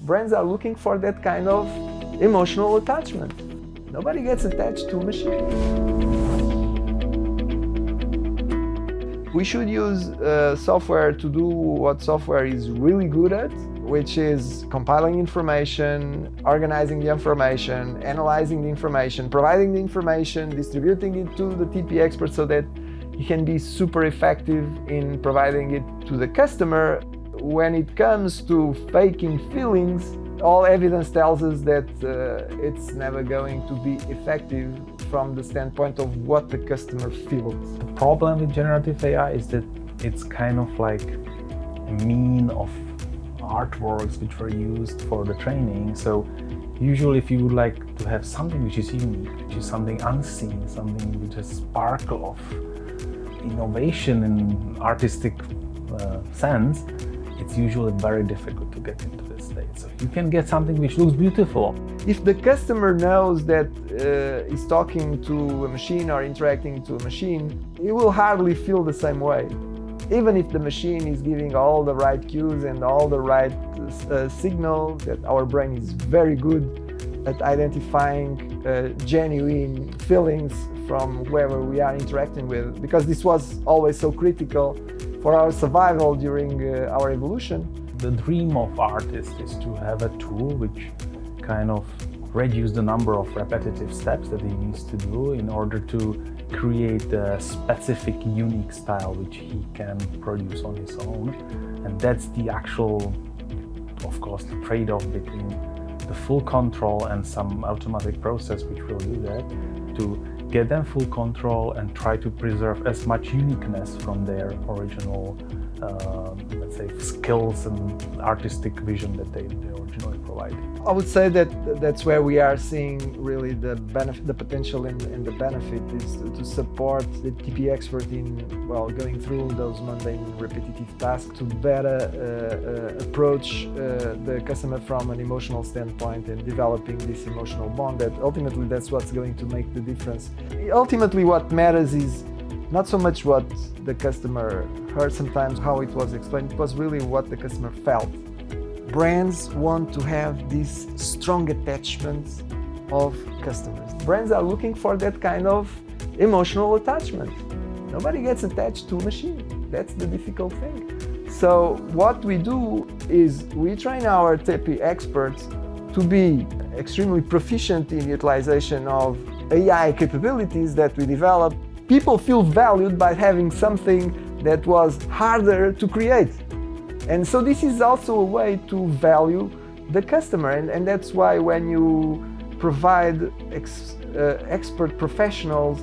Brands are looking for that kind of emotional attachment. Nobody gets attached to a machine. We should use software to do what software is really good at, which is compiling information, organizing the information, analyzing the information, providing the information, distributing it to the TP expert so that he can be super effective in providing it to the customer. When it comes to faking feelings, all evidence tells us that it's never going to be effective from the standpoint of what the customer feels. The problem with generative AI is that it's kind of like a mean of artworks which were used for the training. So usually if you would like to have something which is unique, which is something unseen, something which has sparkle of innovation in artistic sense, it's usually very difficult to get into this state. So you can get something which looks beautiful. If the customer knows that he's talking to a machine or interacting to a machine, he will hardly feel the same way. Even if the machine is giving all the right cues and all the right signals, that our brain is very good at identifying genuine feelings from whoever we are interacting with, because this was always so critical for our survival during our evolution. The dream of artists is to have a tool which kind of reduce the number of repetitive steps that he needs to do in order to create a specific, unique style which he can produce on his own. And that's the actual, of course, the trade-off between the full control and some automatic process which will do that, to get them full control and try to preserve as much uniqueness from their original, let's say, skills and artistic vision that they originally provided. I would say that that's where we are seeing really the benefit, the potential and the benefit is to support the TP expert in, well, going through those mundane, repetitive tasks to better approach the customer from an emotional standpoint and developing this emotional bond. That ultimately that's what's going to make the difference. Ultimately, what matters is not so much what the customer heard sometimes, how it was explained, it was really what the customer felt. Brands want to have this strong attachment of customers. Brands are looking for that kind of emotional attachment. Nobody gets attached to a machine. That's the difficult thing. So what we do is we train our TP experts to be extremely proficient in utilization of AI capabilities that we develop. People feel valued by having something that was harder to create. And so this is also a way to value the customer. And that's why when you provide expert professionals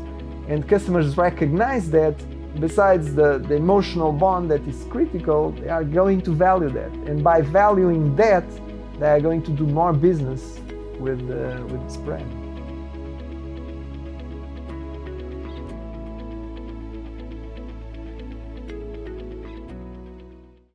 and customers recognize that, besides the emotional bond that is critical, they are going to value that. And by valuing that, they are going to do more business with this brand.